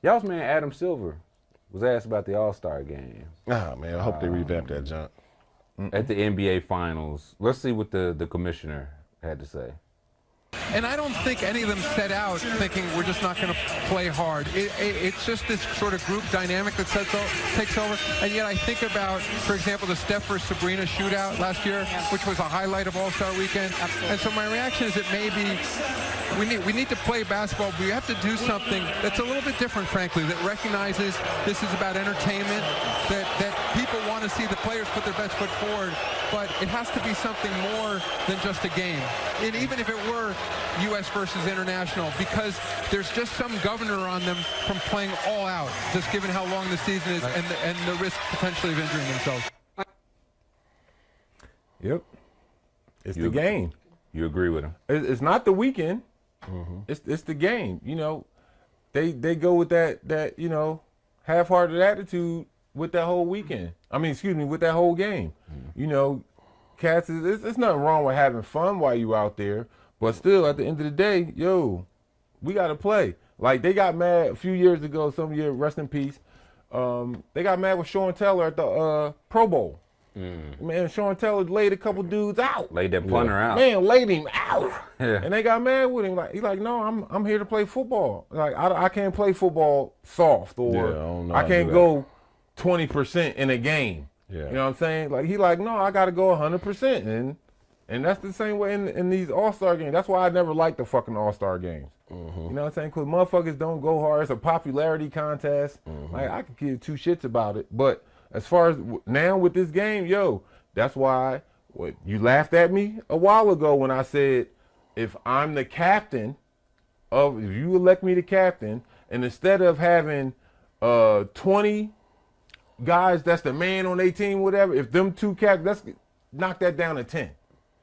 Y'all's man Adam Silver was asked about the All-Star game. Ah, man, I hope they revamp that junk. At the NBA Finals. Let's see what the commissioner had to say. And I don't think any of them set out thinking we're just not going to play hard. It's just this sort of group dynamic that takes over. And yet I think about, for example, the Steph versus Sabrina shootout last year, which was a highlight of All-Star Weekend. Absolutely. And so my reaction is that maybe we need to play basketball, but we have to do something that's a little bit different, frankly, that recognizes this is about entertainment, that people want to see the players put their best foot forward, but it has to be something more than just a game. And even if it were U.S. versus international, because there's just some governor on them from playing all out, just given how long the season is and the risk potentially of injuring themselves. Yep. It's the game. You agree with him? It's not the weekend. Mm-hmm. It's the game. You know, they go with that you know, half-hearted attitude with that whole weekend. I mean, excuse me, with that whole game. Mm-hmm. You know, cats, it's nothing wrong with having fun while you out there, but still, at the end of the day, yo, we got to play. Like, they got mad a few years ago, some year, rest in peace, they got mad with Sean Taylor at the Pro Bowl. Man, Sean Taylor laid a couple dudes out. Laid that punter out. Man, laid him out. Yeah. And they got mad with him. Like, he's like, no, I'm here to play football. Like, I can't play football soft, or I can't go 20% in a game. Yeah. You know what I'm saying? Like, he like, no, I got to go 100%. And that's the same way in these All-Star games. That's why I never liked the fucking All-Star games. Mm-hmm. You know what I'm saying? Because motherfuckers don't go hard. It's a popularity contest. Mm-hmm. Like, I could give two shits about it. But as far as now with this game, yo, that's why you laughed at me a while ago when I said, if I'm the captain if you elect me the captain, and instead of having 20 guys that's the man on their team, whatever, if them two captains, let's knock that down to 10,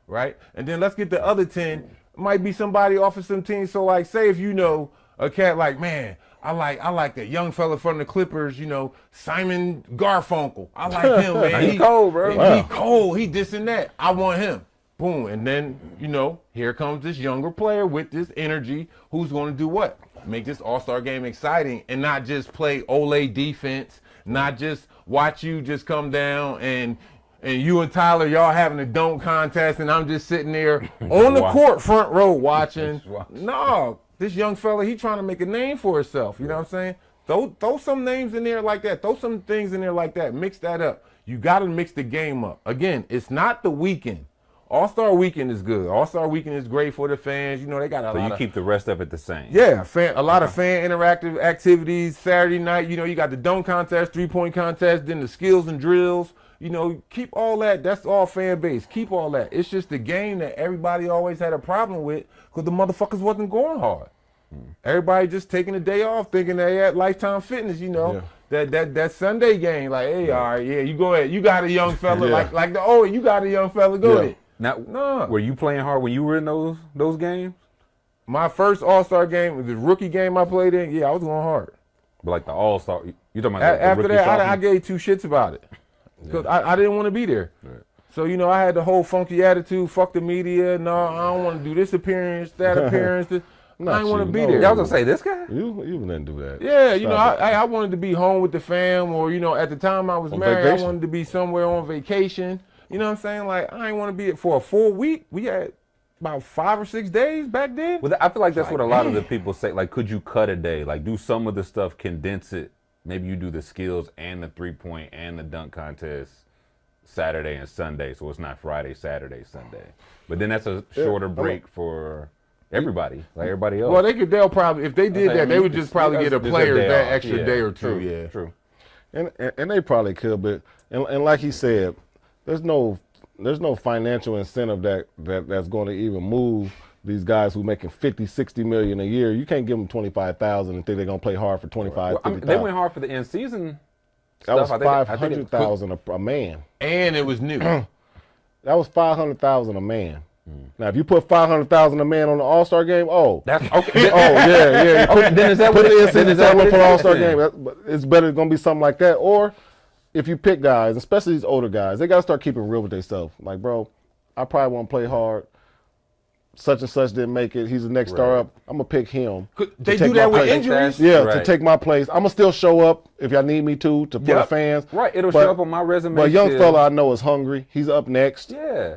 right? And then let's get the other 10. It might be somebody off of some team. So, like, say if you know a cat like, man, I like that young fella from the Clippers, you know, Simon Garfunkel. I like him, man. He cold, bro. He cold. He this and that. I want him. Boom. And then, you know, here comes this younger player with this energy who's going to do what? Make this All-Star game exciting and not just play Ole defense, not just watch you just come down and you and Tyler, y'all having a dunk contest, and I'm just sitting there on the court front row watching. No. This young fella, he trying to make a name for himself. You know what I'm saying? Throw some names in there like that. Throw some things in there like that. Mix that up. You got to mix the game up. Again, it's not the weekend. All-Star Weekend is good. All-Star Weekend is great for the fans. You know, they got a lot of... So you keep the rest of it the same. Yeah, a lot of fan interactive activities. Saturday night, you know, you got the dunk contest, three-point contest, then the skills and drills. You know, keep all that. That's all fan base. Keep all that. It's just the game that everybody always had a problem with because the motherfuckers wasn't going hard. Everybody just taking a day off thinking they at Lifetime Fitness, you know. Yeah. That Sunday game, like, hey, all right, yeah, you go ahead. You got a young fella, like you got a young fella, go ahead. Now, were you playing hard when you were in those games? My first All-Star game was the rookie game I played in. Yeah, I was going hard. But like the All-Star, you talking about after that, I gave two shits about it because I didn't want to be there. Right. So, you know, I had the whole funky attitude, fuck the media. No, I don't want to do this appearance, that appearance. I didn't want to be there. Y'all gonna say this guy? You didn't do that. Yeah, you know, I wanted to be home with the fam, or, you know, at the time I was married, vacation. I wanted to be somewhere on vacation. You know what I'm saying? Like, I didn't want to be it for a full week. We had about 5 or 6 days back then. Well, I feel like that's what a lot of the people say. Like, could you cut a day? Like, do some of the stuff, condense it. Maybe you do the skills and the three-point and the dunk contest Saturday and Sunday, so it's not Friday, Saturday, Sunday. But then that's a shorter break for everybody, like everybody else. Well, they'll probably, if they did that, they would just probably get a player that extra day or two. Yeah, true. And they probably could, but and like he said, there's no financial incentive that's going to even move these guys who making 50, 60 million a year. You can't give them 25,000 and think they're going to play hard for 25, 50,000. They went hard for the end season. That was 500,000 a man, and it was new. That was 500,000 a man. Now, if you put 500,000 a man on the All-Star game, that's okay. Yeah. Okay, then is that what it is? For the All-Star game, it's better going to be something like that. Or if you pick guys, especially these older guys, they got to start keeping real with themselves. Like, bro, I probably want to play hard. such and such didn't make it. He's the next star up. I'm gonna pick him. They do that with injuries. Yeah, to take my place. I'm gonna still show up if y'all need me to for the fans. Right, it'll show up on my resume. But young fella I know is hungry. He's up next. Yeah.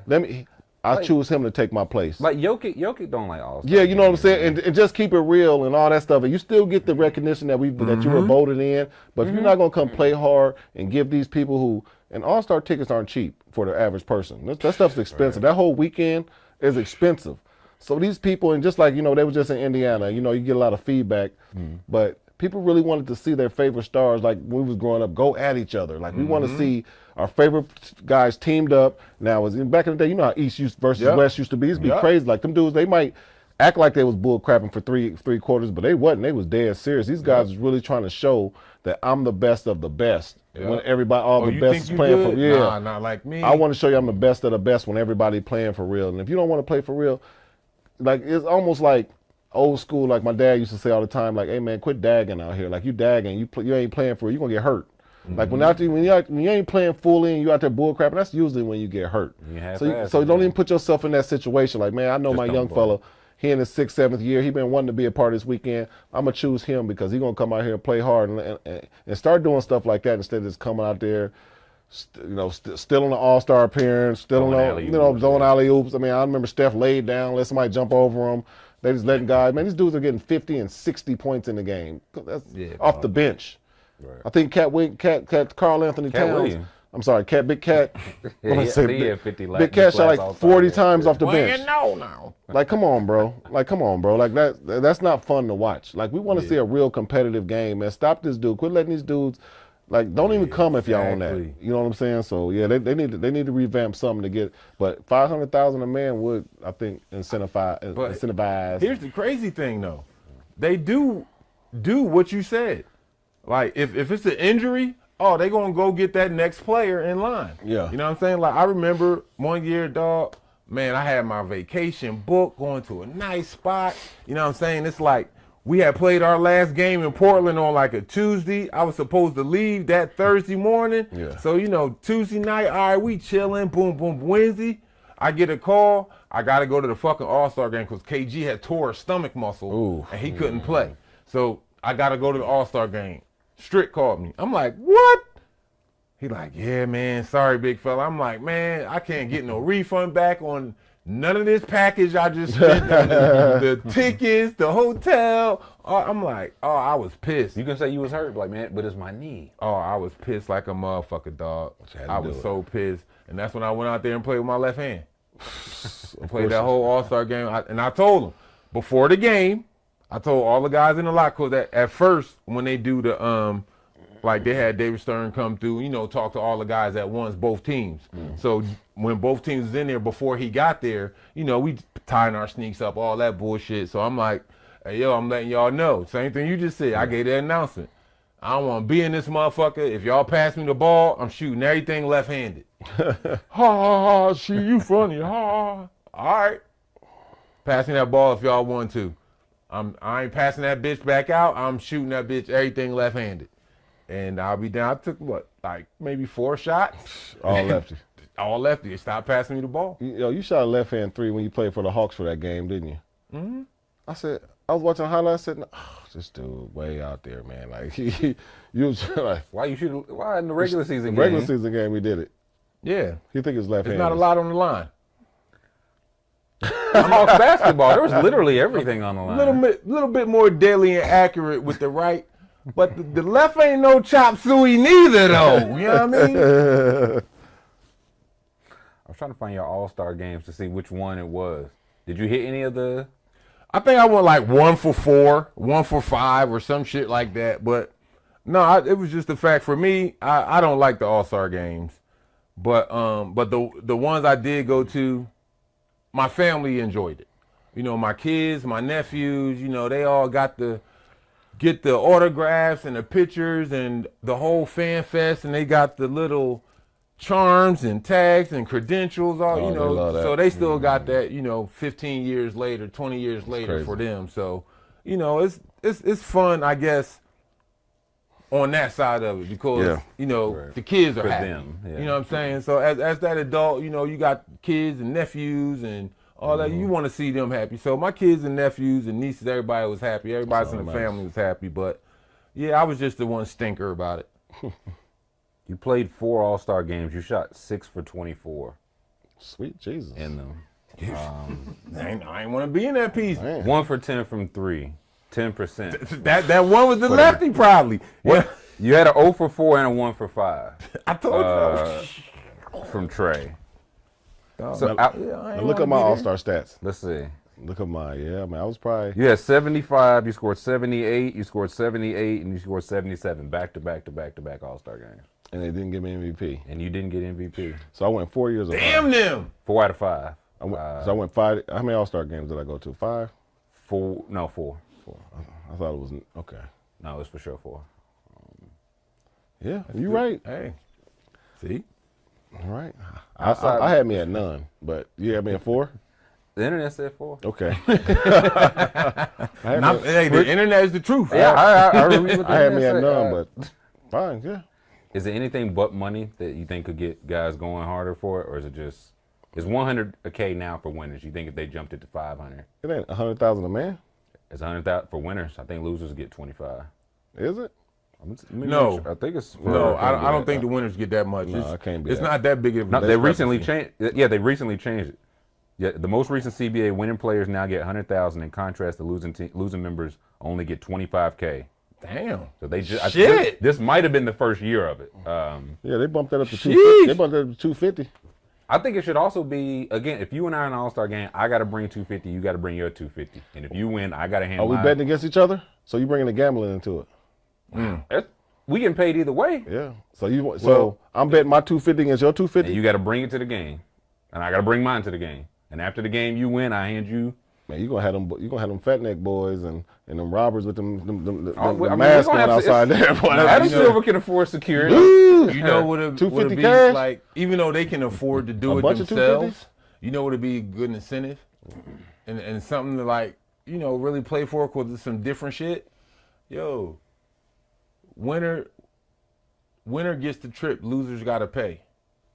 I choose him to take my place. Like Jokic don't like all-star. Yeah, you know what I'm saying? And just keep it real and all that stuff. And you still get the recognition that that you were voted in. But if you're not going to come play hard and give these people who, and all-star tickets aren't cheap for the average person. That stuff's expensive. That whole weekend is expensive. So these people, and just like, they were just in Indiana, you get a lot of feedback. But people really wanted to see their favorite stars, like when we was growing up, go at each other. Like we want to see our favorite guys teamed up. Now, back in the day, you know how East versus West used to be. It used to be crazy. Like them dudes, they might act like they was bull crapping for three quarters, but they wasn't. They was dead serious. These guys was really trying to show that I'm the best of the best. When everybody, the best is playing for real. Nah, not like me. I want to show you I'm the best of the best when everybody playing for real. And if you don't want to play for real, like it's almost like old school. Like my dad used to say all the time, like, "Hey man, quit dagging out here. Like you dagging, you ain't playing for real. You gonna get hurt." Like when you ain't playing fully and you out there bull crapping, that's usually when you get hurt. So don't even put yourself in that situation. Like, man, I know my young fella, he in his 6th, 7th year, he been wanting to be a part of this weekend. I'm gonna choose him because he gonna come out here and play hard and start doing stuff like that instead of just coming out there, still on the All-Star appearance, still on throwing alley-oops. I mean, I remember Steph laid down, let somebody jump over him. They just letting guys, man, these dudes are getting 50 and 60 points in the game. That's off the bench. Right. I think Carl Anthony Towns. I'm sorry, Big Cat. Big Cat shot like 40 times off the bench. Now. Like, come on, bro. Like that's not fun to watch. Like, we want to see a real competitive game, man. Stop this dude. Quit letting these dudes. Like, don't even come if y'all on that. You know what I'm saying? So yeah, they need to revamp something to get. But 500,000 a man would, I think, incentivize. Here's the crazy thing, though. They do what you said. Like, if it's an injury, they going to go get that next player in line. Yeah. You know what I'm saying? Like, I remember one year, dog, man, I had my vacation booked, going to a nice spot. You know what I'm saying? It's like we had played our last game in Portland on like a Tuesday. I was supposed to leave that Thursday morning. Yeah. So, Tuesday night, all right, we chilling, boom, boom. Wednesday, I get a call. I got to go to the fucking All-Star game because KG had tore his stomach muscle and he couldn't play. So I got to go to the All-Star game. Strick called me. I'm like, what? He like, yeah, man, sorry, big fella. I'm like, man, I can't get no refund back on none of this package I just spent on the tickets, the hotel. I'm like, I was pissed. You can say you was hurt, like, man, but it's my knee. I was pissed like a motherfucker, dog. I was so pissed. And that's when I went out there and played with my left hand. I played that whole All-Star game. And I told them, before the game, I told all the guys in the locker room that at first when they do the like they had David Stern come through, talk to all the guys at once, both teams. So when both teams was in there before he got there, we tying our sneaks up, all that bullshit. So I'm like, hey, yo, I'm letting y'all know. Same thing you just said. I gave that announcement. I don't want to be in this motherfucker. If y'all pass me the ball, I'm shooting everything left-handed. Ha ha ha, shit, you funny. Ha ha. All right. Pass me that ball if y'all want to. I ain't passing that bitch back out. I'm shooting that bitch everything left-handed. And I'll be down. I took, maybe 4 shots? All lefty. All lefty. They stopped passing me the ball. You shot a left-hand 3 when you played for the Hawks for that game, didn't you? Mm-hmm. I was watching highlights. I said, this dude way out there, man. Like, you was like, why in the regular season game? The regular season game, we did it. Yeah. You think it's left-handed? There's not a lot on the line. Hawks basketball, there was literally everything on the line. Little bit more deadly and accurate with the right, but the left ain't no chop suey neither, though. You know what I mean? I was trying to find your All-Star games to see which one it was. Did you hit any of the? I think I went like 1 for 4, 1 for 5, or some shit like that. But no, it was just the fact for me. I don't like the All-Star games, but the ones I did go to, my family enjoyed it. My kids, my nephews, they all got to get the autographs and the pictures and the whole fan fest, and they got the little charms and tags and credentials, so they still got that, 15 years later, 20 years later for them. So, it's fun, I guess, on that side of it because, the kids are happy. Them. Yeah. You know what I'm saying? So as that adult, you got kids and nephews and all that. You want to see them happy. So my kids and nephews and nieces, everybody was happy. Everybody in the family was happy. But yeah, I was just the one stinker about it. You played 4 All-Star games. You shot 6 for 24. Sweet Jesus. In them. I ain't want to be in that piece. Man. 1 for 10 from 3. 10%. That one was the lefty probably. What? You had a 0 for 4 and a 1 for 5. I told you. From Trey. So look at my All-Star stats. Let's see. Look at my, I was probably. You had 75, you scored 78, you scored 78, and you scored 77 back-to-back All-Star games. And they didn't give me MVP. And you didn't get MVP. So I went 4 years of Damn them. 4 out of 5. So I went 5. How many All-Star games did I go to? 5? 4. No, 4. 4. I thought it was, okay. No, it's for sure 4. Yeah, you're right. Hey, see? All right. I had me at none, but you had me at 4? The internet said 4. Okay. Hey, the internet is the truth. Yeah, I had me at none, but fine, yeah. Is it anything but money that you think could get guys going harder for it, or is it just, it's $100K now for winners? You think if they jumped it to 500? It ain't 100,000 a man. It's 100,000 for winners. I think losers get 25. Is it? No, I think it's. I don't think the winners get that much. No, it can't be. It's not that big of a. They recently changed. Yeah, they recently changed it. Yeah, the most recent CBA winning players now get 100,000. In contrast, the losing members only get 25K. Damn. So they just shit. This might have been the first year of it. Yeah, they bumped that up to 250. They bumped that up to 250. I think it should also be, again, if you and I are in an All-Star game, I got to bring 250. You got to bring your 250. And if you win, I got to handle. Are we betting against each other? So you bringing the gambling into it? We getting paid either way. Yeah. So I'm betting my 250 against your 250. And you got to bring it to the game, and I got to bring mine to the game. And after the game, you win, I hand you. Man, you gonna have them fat neck boys and them robbers with them masks on outside there. Adam Silver can afford security. You know what it 250 be cash? like? Even though they can afford to do it themselves, you know what would be a good incentive, and something to like really play for because it's some different shit. Yo, winner gets the trip, losers got to pay.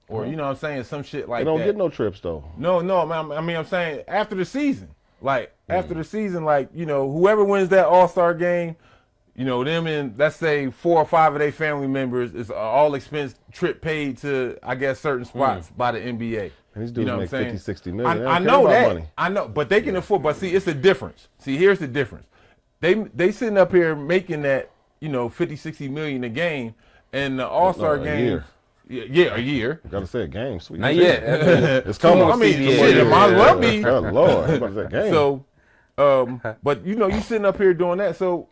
Or, you know what I'm saying, some shit like that. They don't get no trips, though. No, I mean, I'm saying after the season. Like, after the season, like, whoever wins that All-Star game, them and, let's say, 4 or 5 of their family members is all expense trip paid to, I guess, certain spots by the NBA. And these dudes make 50, 60 million. I know that. Money. I know, but they can afford. But see, it's a difference. See, here's the difference. They sitting up here making that, 50, 60 million a game, and the All-Star game. Yeah, a year. Gotta say a game, sweet. Not yet. It's coming. I mean, shit, it might as well be. Oh Lord, I'm about to say game. So, but you sitting up here doing that. So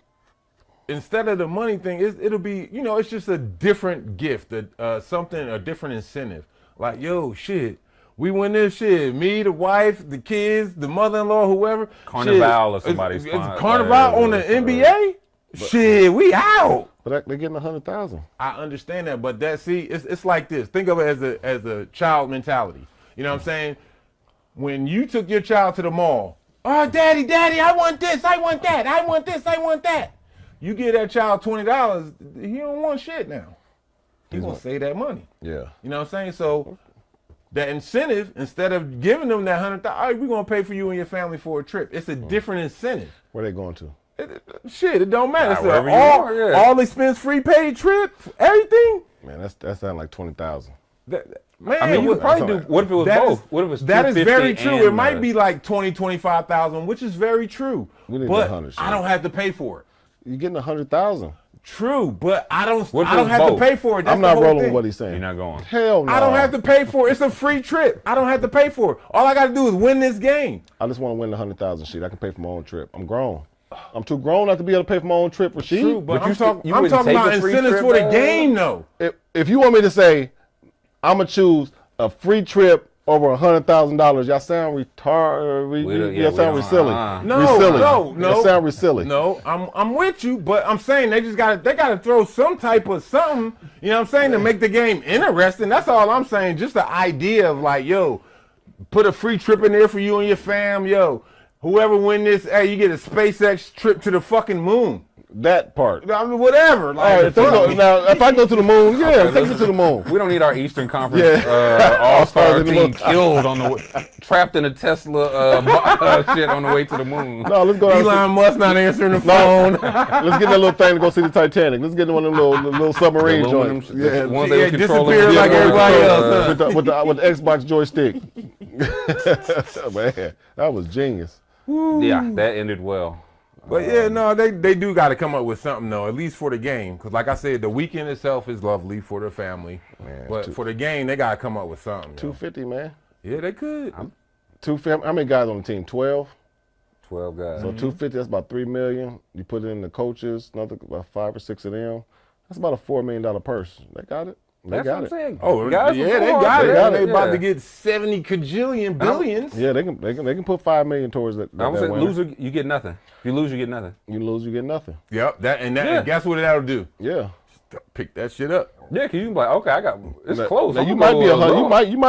instead of the money thing, it'll be, it's just a different gift, a different incentive. Like, yo, shit, we win this shit. Me, the wife, the kids, the mother-in-law, whoever. Carnival or somebody's It's Carnival on the NBA. Shit, we out. But they're getting 100,000. I understand that, but it's like this. Think of it as a child mentality. You know what I'm saying? When you took your child to the mall, oh, daddy, I want this, I want that, I want this, I want that. You give that child $20, he don't want shit now. He's gonna save that money. Yeah. You know what I'm saying? So that incentive, instead of giving them that $100,000, all right, we're gonna pay for you and your family for a trip. It's a different incentive. Where they going to? It don't matter. It's all expense-free paid trip, everything. Man, that sounds like 20,000. Man, I mean, you probably do. What if it was both? What if it was that is very true. It might be be like 20, 25,000, which is very true. We need but 100. I don't have to pay for it. You're getting 100,000. True, but I don't have to pay for it. That's I'm not rolling thing. with what he's saying. You're not going. Hell no. I don't have to pay for it. It's a free trip. I don't have to pay for it. All I got to do is win this game. I just want to win the 100,000 shit. I can pay for my own trip. I'm grown. I'm too grown not to be able to pay for my own trip, Rasheed. True, but I'm talking about incentives for the game, though. If you want me to say, I'm going to choose a free trip over $100,000, y'all sound retarded. Y'all sound silly. No. Y'all sound silly. No, I'm with you, but I'm saying they gotta throw some type of something, you know what I'm saying, to make the game interesting. That's all I'm saying. Just the idea of like, yo, put a free trip in there for you and your fam, yo. Whoever win this, hey, you get a SpaceX trip to the fucking moon. That part. I mean, whatever. Like, All right, now, if I go to the moon, yeah, take you to the moon. We don't need our Eastern Conference All-Star team killed on the way, trapped in a Tesla shit on the way to the moon. No, let's go. Elon Musk not answering the phone. Let's get that little thing to go see the Titanic. Let's get one of them little submarine joints. Yeah, disappear like everybody else. With the Xbox joystick. Man, that was genius. Woo. Yeah, that ended well. But yeah, no, they do got to come up with something though, at least for the game. Because like I said, the weekend itself is lovely for the family. Man, but for the game, they got to come up with something. 250, man. Yeah, they could. 250. How many guys on the team? 12. 12 guys. So 250. That's about $3 million. You put it in the coaches, another about 5 or 6 of them. That's about a $4 million purse. They got it. That's what I'm saying. Oh, guys, yeah, they got it. They about to get 70 cajillion billions. Yeah, they can put $5 million towards that. I was saying, loser, you get nothing. If you lose, you get nothing. You lose, you get nothing. Yep. And guess what that'll do? Yeah. Pick that shit up. Yeah, cause you can be like, okay, it's close. Now, you might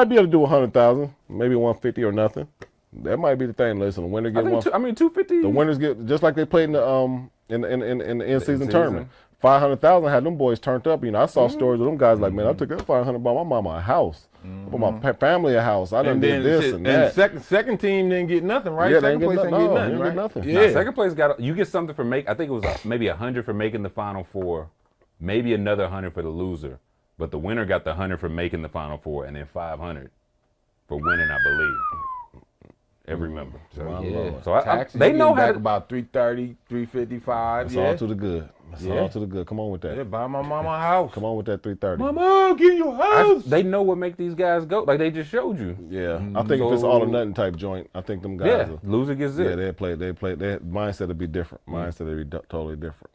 be able to do 100,000, maybe 150 or nothing. That might be the thing. Listen, the winner get 250. The winners get just like they played in the in-season tournament. 500,000 had them boys turned up. You know, I saw stories of them guys like, man, I took that 500, bought my mama a house, bought my family a house. I done did this and that. And second team didn't get nothing, right? Yeah, second place didn't get nothing, right? Yeah. Nah, second place you get something for I think it was maybe 100 for making the Final Four, maybe another 100 for the loser, but the winner got the 100 for making the Final Four, and then 500 for winning, I believe. Every member. So they know how to about 330, 355. It's all to the good. It's all to the good. Come on with that. Yeah, buy my mama a house. Come on with that 330. Mama, give you a house. They know what make these guys go. Like they just showed you. Yeah, I think if it's all or nothing type joint, I think them guys. Loser gets it. Yeah, they play. Their mindset would be different. Mindset would be totally different.